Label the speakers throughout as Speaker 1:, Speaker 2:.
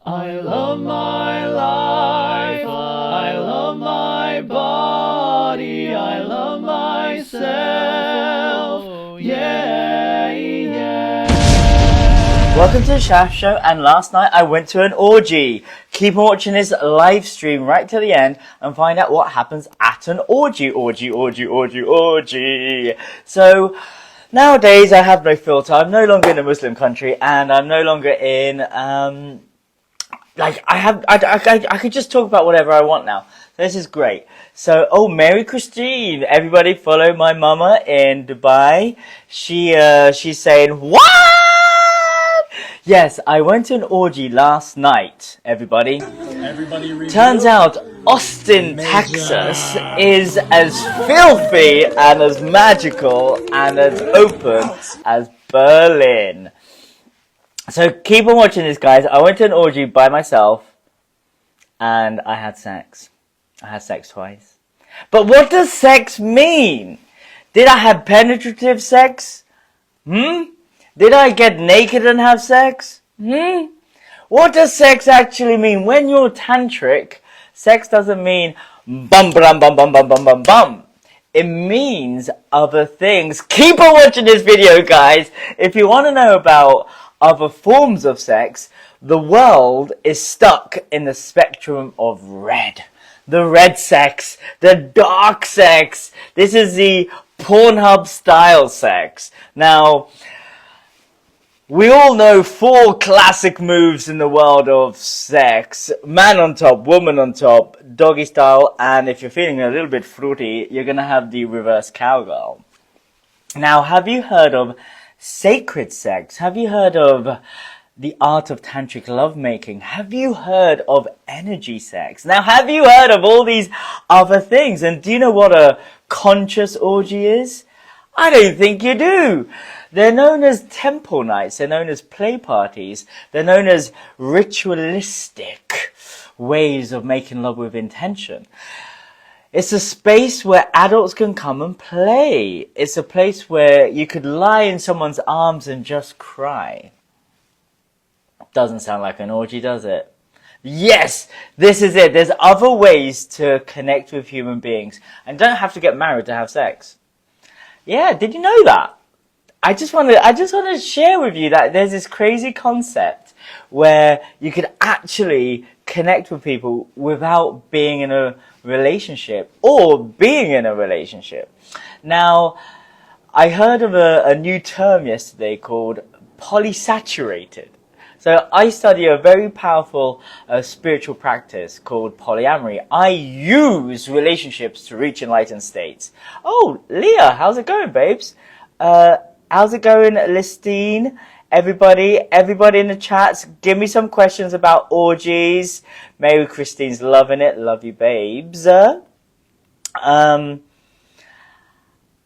Speaker 1: I love my life, I love my body, I love myself, yeah, yeah.
Speaker 2: Welcome to the Shaft Show, and last night I went to an orgy. Keep on watching this live stream right to the end and find out what happens at an orgy. So, nowadays I have no filter. I'm no longer in a Muslim country, and I'm no longer in, I could just talk about whatever I want now. This is great. So, oh, Mary Christine, everybody follow my mama in Dubai. She's saying, what? Yes, I went to an orgy last night, everybody. Turns out Austin, Texas is as filthy and as magical and as open as Berlin. So keep on watching this, guys. I went to an orgy by myself and I had sex. I had sex twice. But what does sex mean? Did I have penetrative sex? Did I get naked and have sex? What does sex actually mean? When you're tantric, sex doesn't mean bum bum bum bum bum bum bum bum. It means other things. Keep on watching this video, guys. If you want to know about other forms of sex, the world is stuck in the spectrum of red. The red sex, the dark sex. This is the Pornhub style sex. Now, we all know 4 classic moves in the world of sex. Man on top, woman on top, doggy style, and if you're feeling a little bit fruity, you're gonna have the reverse cowgirl. Now, have you heard of sacred sex? Have you heard of the art of tantric lovemaking? Have you heard of energy sex? Now, have you heard of all these other things? And do you know what a conscious orgy is? I don't think you do. They're known as temple nights, they're known as play parties, they're known as ritualistic ways of making love with intention. It's a space where adults can come and play. It's a place where you could lie in someone's arms and just cry. Doesn't sound like an orgy, does it? Yes, this is it. There's other ways to connect with human beings and don't have to get married to have sex. Yeah, did you know that? I just want to share with you that there's this crazy concept where you could actually connect with people without being in a relationship or being in a relationship. Now, I heard of a new term yesterday called polysaturated. So I study a very powerful spiritual practice called polyamory. I use relationships to reach enlightened states. Oh, Leah, how's it going, babes? How's it going, Listine? Everybody in the chats, give me some questions about orgies. Mary Christine's loving it. Love you, babes.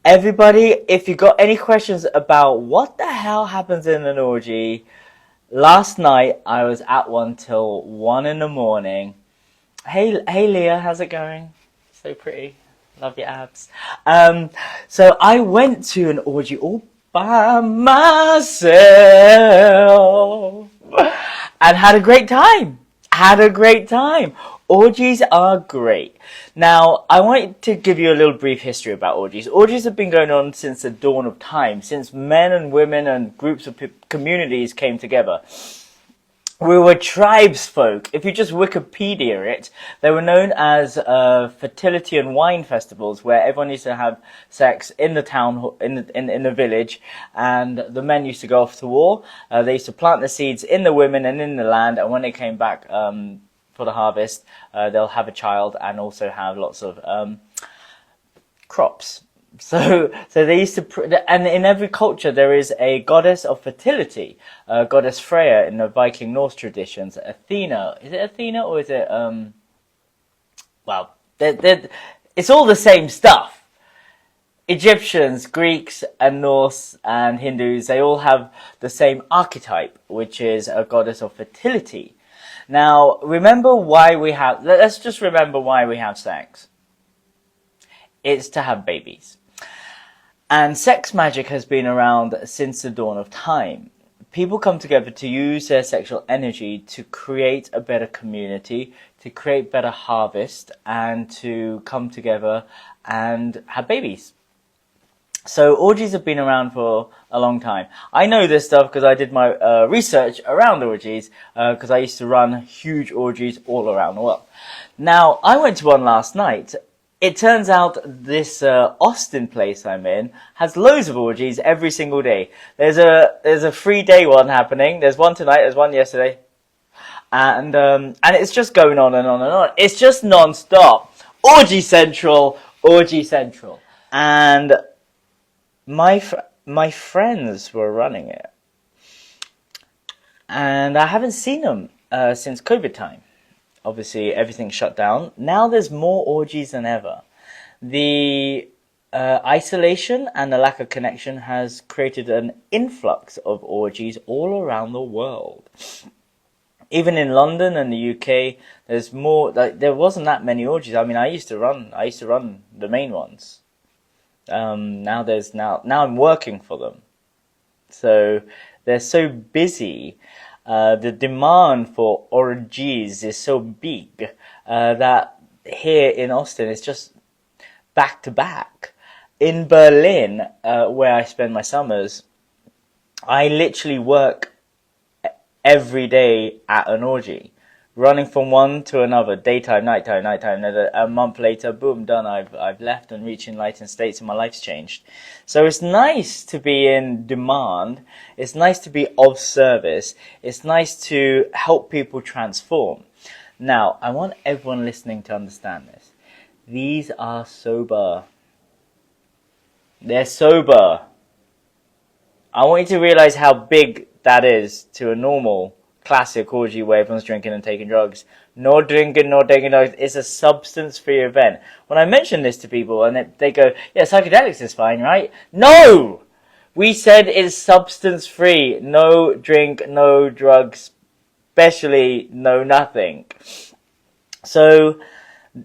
Speaker 2: Everybody, if you got any questions about what the hell happens in an orgy, last night I was at one till 1 in the morning. Hey Leah, how's it going? So pretty. Love your abs. So I went to an orgy all by myself and had a great time. Orgies are great. Now, I want to give you a little brief history about orgies. Orgies have been going on since the dawn of time, since men and women and groups of communities came together. We were tribesfolk. If you just Wikipedia it, they were known as fertility and wine festivals, where everyone used to have sex in the town, in the village, and the men used to go off to war. They used to plant the seeds in the women and in the land, and when they came back for the harvest, they'll have a child and also have lots of crops. So they used to, and in every culture there is a goddess of fertility, goddess Freya in the Viking Norse traditions. Athena, is it Athena or is it, well, it's all the same stuff. Egyptians, Greeks and Norse and Hindus, they all have the same archetype, which is a goddess of fertility. Now, let's just remember why we have sex. It's to have babies. And sex magic has been around since the dawn of time. people come together to use their sexual energy to create a better community, to create better harvest, and to come together and have babies. So orgies have been around for a long time. I know this stuff because I did my research around orgies, because I used to run huge orgies all around the world. Now, I went to one last night. It turns out this Austin place I'm in has loads of orgies every single day. There's a 3-day one happening. There's one tonight, there's one yesterday. And it's just going on and on and on. It's just non-stop. Orgy Central, Orgy Central. And my friends were running it, and I haven't seen them since COVID time. Obviously, everything's shut down. Now there's more orgies than ever. The isolation and the lack of connection has created an influx of orgies all around the world. Even in London and the UK, there's more. Like, there wasn't that many orgies. I mean, I used to run the main ones. Now I'm working for them, so they're so busy. The demand for orgies is so big that here in Austin it's just back to back. In Berlin, where I spend my summers, I literally work every day at an orgy. Running from one to another, daytime, nighttime, a month later, boom, done. I've left and reached enlightened states and my life's changed. So it's nice to be in demand. It's nice to be of service. It's nice to help people transform. Now, I want everyone listening to understand this. These are sober. They're sober. I want you to realize how big that is to a normal classic orgy where everyone's drinking and taking drugs. No drinking, no taking drugs. It's a substance-free event. When I mention this to people and they go, yeah, psychedelics is fine, right? No! We said it's substance-free. No drink, no drugs, especially no nothing. So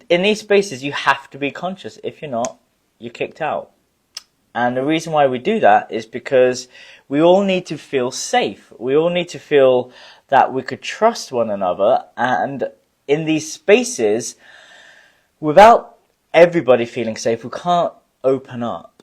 Speaker 2: in these spaces, you have to be conscious. If you're not, you're kicked out. And the reason why we do that is because we all need to feel safe. We all need to feel that we could trust one another, and in these spaces, without everybody feeling safe, we can't open up.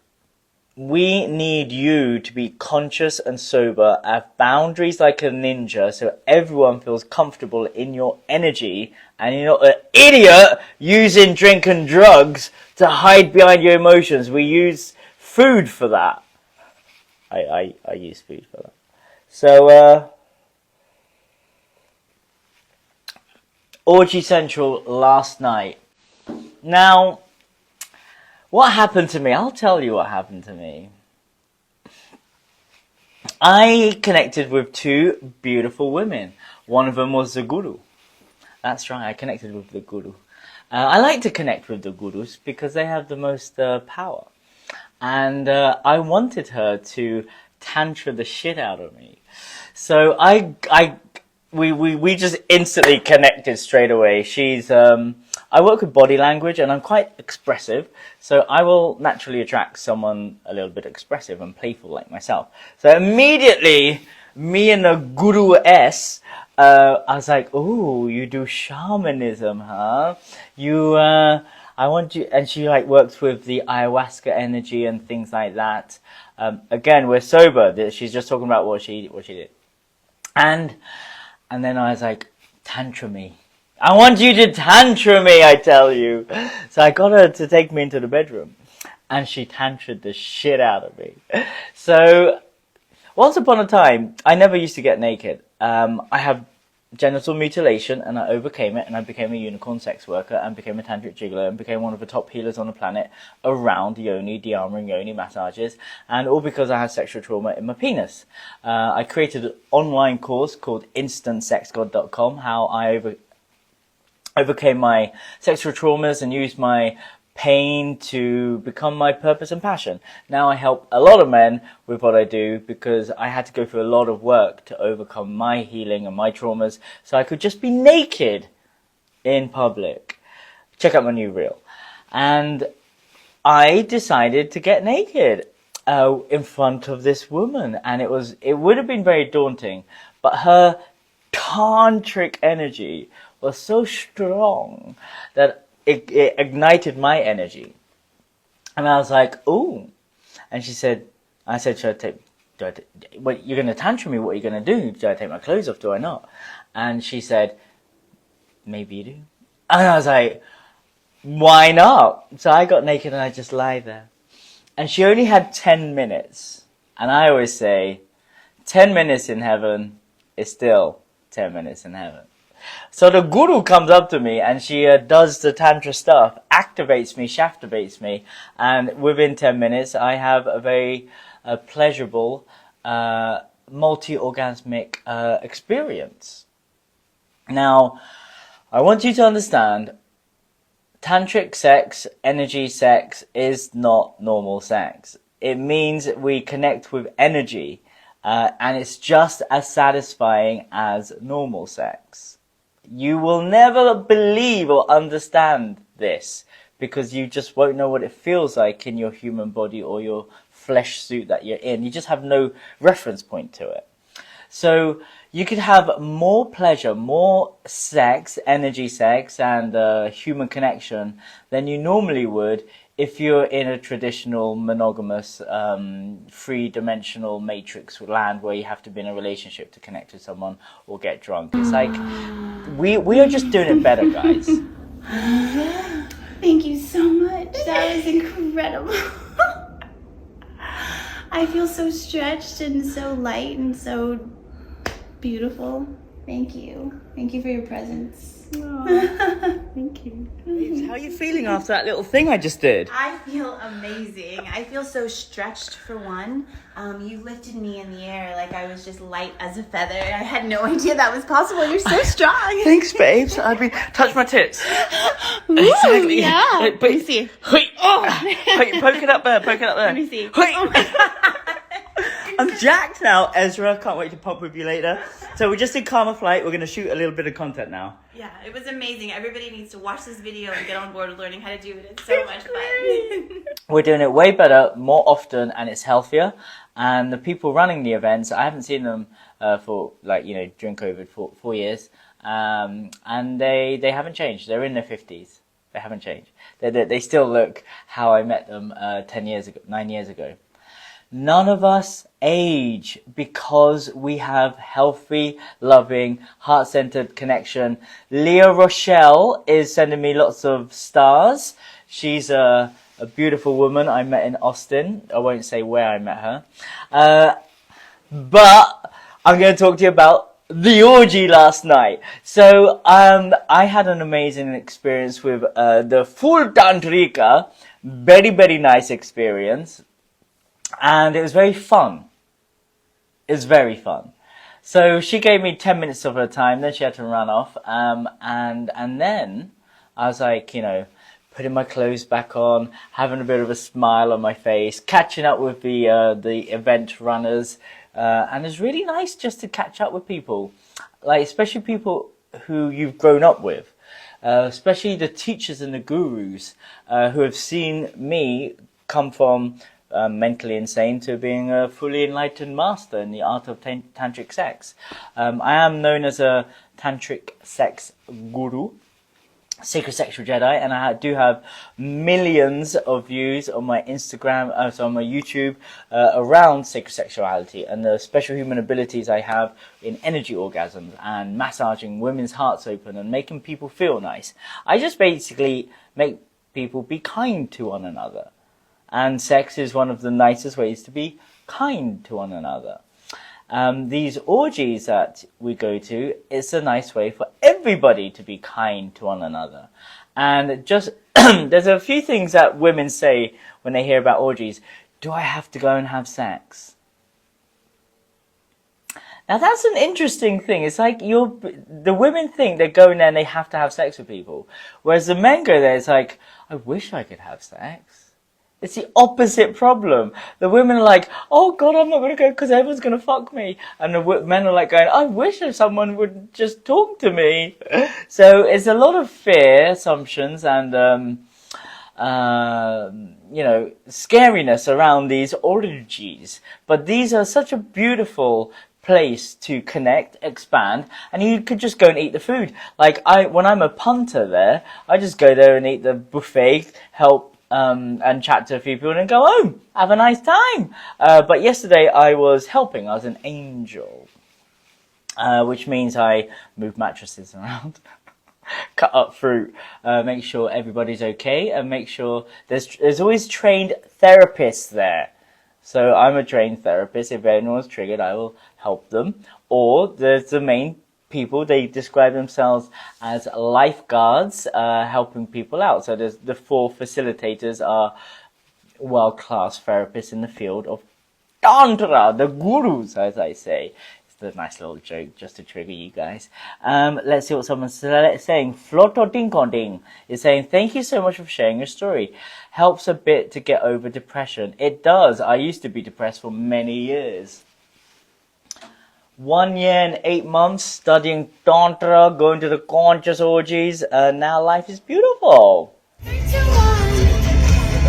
Speaker 2: We need you to be conscious and sober, have boundaries like a ninja, so everyone feels comfortable in your energy, and you're not an idiot using drink and drugs to hide behind your emotions. We use food for that. I use food for that. So, Orgy Central last night. Now, what happened to me? I'll tell you what happened to me. I connected with 2 beautiful women. One of them was the guru. That's right, I connected with the guru. I like to connect with the gurus because they have the most power. And I wanted her to tantra the shit out of me. So we just instantly connected straight away. She's I work with body language and I'm quite expressive, so I will naturally attract someone a little bit expressive and playful like myself. So immediately, me and the guru S, I was like, "Oh, you do shamanism, huh? I want you," and she like works with the ayahuasca energy and things like that. Again, we're sober. She's just talking about what she did, and then I was like, "Tantra me. I want you to tantra me, I tell you." So I got her to take me into the bedroom, and she tantraed the shit out of me. So once upon a time, I never used to get naked. I have genital mutilation, and I overcame it, and I became a unicorn sex worker, and became a tantric gigolo, and became one of the top healers on the planet around yoni, de-armoring yoni massages, and all because I had sexual trauma in my penis. I created an online course called InstantSexGod.com, how I overcame my sexual traumas and used my pain to become my purpose and passion. Now I help a lot of men with what I do because I had to go through a lot of work to overcome my healing and my traumas so I could just be naked in public. Check out my new reel. And I decided to get naked. in front of this woman, and it would have been very daunting, but her tantric energy was so strong that it ignited my energy, and I was like, "Ooh!" And I said, what, you're going to tantra me? What are you going to do? Do I take my clothes off? Do I not?" And she said, "Maybe you do." And I was like, "Why not?" So I got naked and I just lie there. And she only had 10 minutes. And I always say, 10 minutes in heaven is still 10 minutes in heaven. So the guru comes up to me and she does the tantra stuff, activates me, shaftivates me. And within 10 minutes, I have a very pleasurable, multi-orgasmic experience. Now, I want you to understand, tantric sex, energy sex, is not normal sex. It means we connect with energy, and it's just as satisfying as normal sex. You will never believe or understand this because you just won't know what it feels like in your human body or your flesh suit that you're in. You just have no reference point to it. So you could have more pleasure, more sex, energy sex, and human connection than you normally would if you're in a traditional monogamous, three-dimensional matrix land where you have to be in a relationship to connect with someone or get drunk. It's like, we are just doing it better, guys.
Speaker 3: Thank you so much. That was incredible. I feel so stretched and so light and so beautiful. Thank you. Thank you for your presence.
Speaker 1: Oh, thank you.
Speaker 2: How are you feeling after that little thing I just did?
Speaker 3: I feel amazing. I feel so stretched for one. You lifted me in the air like I was just light as a feather. I had no idea that was possible. You're so strong.
Speaker 2: Thanks, babes. Touch my tits.
Speaker 3: Ooh,
Speaker 2: Exactly.
Speaker 3: Yeah.
Speaker 2: Let
Speaker 3: me see.
Speaker 2: Poke it up there. Poke it up there.
Speaker 3: Let me see.
Speaker 2: I'm jacked now, Ezra. Can't wait to pop with you later. So we just did Karma Flight. We're going to shoot a little bit of content now.
Speaker 3: Yeah, it was amazing. Everybody needs to watch this video and get on board with learning how to do it. It's so much fun.
Speaker 2: We're doing it way better, more often, and it's healthier. And the people running the events, I haven't seen them for, during COVID for 4 years. And they haven't changed. They're in their 50s. They haven't changed. They still look how I met them 9 years ago. None of us age because we have healthy, loving, heart-centered connection. Leah Rochelle is sending me lots of stars. She's a beautiful woman I met in Austin. I won't say where I met her. But I'm going to talk to you about the orgy last night. So I had an amazing experience with the full Tantrika. Very, very nice experience. And it was very fun. It was very fun. So she gave me 10 minutes of her time, then she had to run off. And then I was like, putting my clothes back on, having a bit of a smile on my face, catching up with the event runners. And it's really nice just to catch up with people, like especially people who you've grown up with, especially the teachers and the gurus who have seen me come from mentally insane to being a fully enlightened master in the art of tantric sex. I am known as a tantric sex guru, sacred sexual Jedi, and I do have millions of views on my Instagram, on my YouTube, around sacred sexuality and the special human abilities I have in energy orgasms and massaging women's hearts open and making people feel nice. I just basically make people be kind to one another. And sex is one of the nicest ways to be kind to one another. These orgies that we go to, it's a nice way for everybody to be kind to one another. And just, there's a few things that women say when they hear about orgies. Do I have to go and have sex? Now that's an interesting thing. It's like the women think they're going there and they have to have sex with people. Whereas the men go there, it's like, I wish I could have sex. It's the opposite problem. The women are like, oh God, I'm not going to go because everyone's going to fuck me. And the men are like going, I wish someone would just talk to me. So it's a lot of fear, assumptions, and scariness around these orgies. But these are such a beautiful place to connect, expand, and you could just go and eat the food. Like when I'm a punter there, I just go there and eat the buffet, help and chat to a few people and go home, have a nice time. But yesterday I was helping, I was an angel, which means I move mattresses around, cut up fruit, make sure everybody's okay, and make sure there's always trained therapists there. So I'm a trained therapist. If anyone's triggered, I will help them. Or there's the main people, they describe themselves as lifeguards, helping people out. So there's the 4 facilitators are world-class therapists in the field of Tantra, the gurus, as I say. It's a nice little joke just to trigger you guys. Let's see what someone's saying. Flototinkonding is saying, thank you so much for sharing your story. Helps a bit to get over depression. It does. I used to be depressed for many years. 1 year and 8 months studying Tantra, going to the conscious orgies, now life is beautiful.
Speaker 4: 3, 2, 1,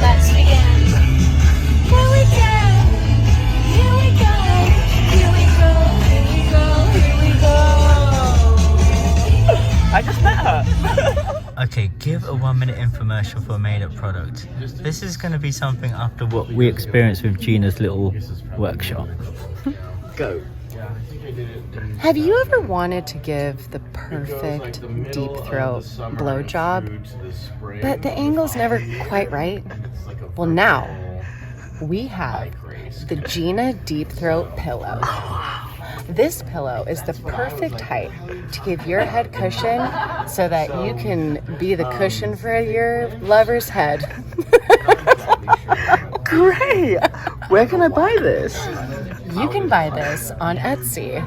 Speaker 4: let's begin. Here we go, here we go, here we go, here we go, here we go.
Speaker 2: I just met her. Okay, give a 1-minute infomercial for a made-up product. This is going to be something after what we experienced with Gina's little workshop. Go.
Speaker 5: Have you ever wanted to give the perfect deep throat blowjob, but the angle's never quite right? Well, now we have the Gina Deep Throat Pillow. This pillow is the perfect height to give your head cushion so that you can be the cushion for your lover's head.
Speaker 2: Great! Where can I buy this?
Speaker 5: You can buy this on Etsy.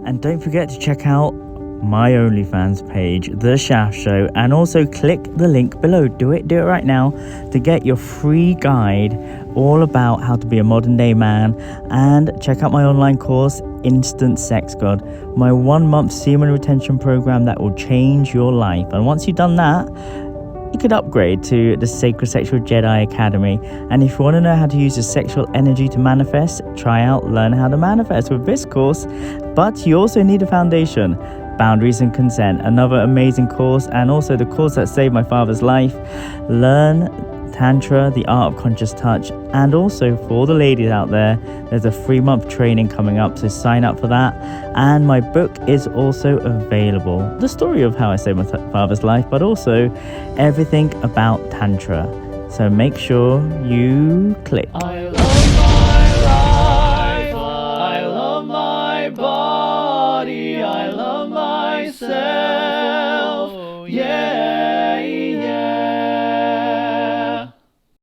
Speaker 2: And don't forget to check out my OnlyFans page, The Shaft Show, and also click the link below. Do it right now to get your free guide all about how to be a modern day man, and check out my online course, Instant Sex God, my 1-month semen retention program that will change your life. And once you've done that, you could upgrade to the Sacred Sexual Jedi Academy. And if you want to know how to use the sexual energy to manifest, try out Learn How to Manifest with this course. But you also need a foundation, Boundaries and Consent, another amazing course, and also the course that saved my father's life, Learn Tantra, the Art of Conscious Touch. And also for all the ladies out there, there's a 3-month training coming up, so sign up for that. And my book is also available, the story of how I saved my father's life, but also everything about Tantra. So make sure you click.
Speaker 1: I love my life, I love my body, I love my sex.